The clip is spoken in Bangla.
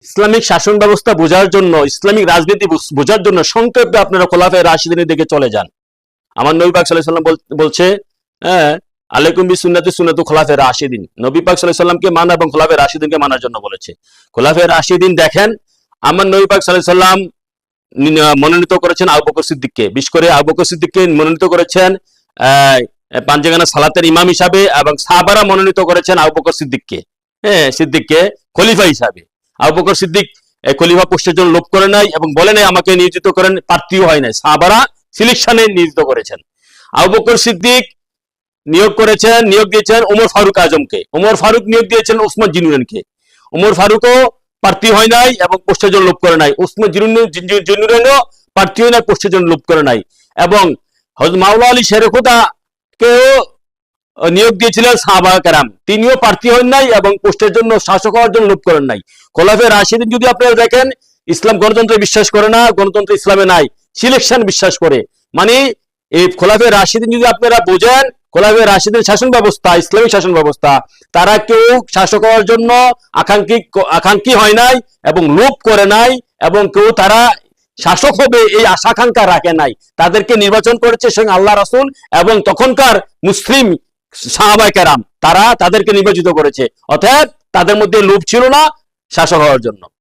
ইসলামিক শাসন ব্যবস্থা বোঝার জন্য, ইসলামিক রাজনীতি বোঝার জন্য সংক্ষেপে আপনারা খোলাফায়ে রাশিদিনের দিকে চলে যান। আমার নবী পাক সাল্লাল্লাহু আলাইহি ওয়াসাল্লাম বলছে, হ্যাঁ, আলাইকুম বিসুন্নতি সুন্নাতু খোলাফায়ে রাশিদিন। নবী পাক সাল্লাল্লাহু আলাইহি ওয়াসাল্লামকে মানা এবং খোলাফায়ে রাশিদিনকে মানার জন্য বলেছে। খোলাফায়ে রাশিদিন দেখেন, আমার নবী পাক সাল্লাল্লাহু আলাইহি ওয়াসাল্লাম মনোনীত করেছেন আবু বকর সিদ্দিককে, বিশেষ করে আবু বকর সিদ্দিককে মনোনীত করেছেন পাঁচজাগানা সালাতের ইমাম হিসাবে, এবং সাহাবারা মনোনীত করেছেন আবু বকর সিদ্দিককে, হ্যাঁ, সিদ্দিককে খলিফা হিসাবে। আবু বকর সিদ্দিক খলিফা পোস্টের জন্য লোভ করে নাই এবং বলে নাই আমাকে নিয়োজিত করেন, প্রার্থীও হয় নাই, সাহাবারা সিলেকশনে নিয়োজিত করেছেন। আবু বকর সিদ্দিক নিয়োগ দিয়েছেন ওমর ফারুক আজমকে, ওমর ফারুক নিয়োগ দিয়েছেন ওসমান জিন্নুরাইনকে। ওমর ফারুকও প্রার্থী হয় নাই এবং পোস্টের জন্য লোভ করে নাই, ওসমান জিন্নুরাইনও প্রার্থী হয় নাই, পোস্টের জন্য লোভ করে নাই। এবং হযরত মাওলা আলী শেরখুদা কেও নিয়োগ দিয়েছিলেন সাহাবা কেরাম, তিনিও প্রার্থী হন নাই এবং পোস্টের জন্য, শাসক হওয়ার জন্য লোভ করেন নাই। খোলাফায়ে রাশিদিন যদি আপনারা দেখেন, ইসলাম গণতন্ত্রে বিশ্বাস করে না, গণতন্ত্র ইসলামে নাই, সিলেকশন বিশ্বাস করে। মানে এই খোলাফায়ে রাশিদিন যদি আপনারা বোঝেন, খোলাফায়ে রাশিদিন শাসন ব্যবস্থা, ইসলামিক শাসন ব্যবস্থা, তারা কেউ শাসক হওয়ার জন্য আকাঙ্ক্ষী হয় নাই এবং লোভ করে নাই, এবং কেউ তারা শাসক হবে এই আশা আকাঙ্ক্ষা রাখে নাই। তাদেরকে নির্বাচন করেছে স্বয়ং আল্লাহ রাসূল এবং তখনকার মুসলিম সাহাবায়ে কেরাম, তারা তাদেরকে নির্বাচিত করেছে। অতএব তাদের মধ্যে লোভ ছিল না শাসক হওয়ার জন্য।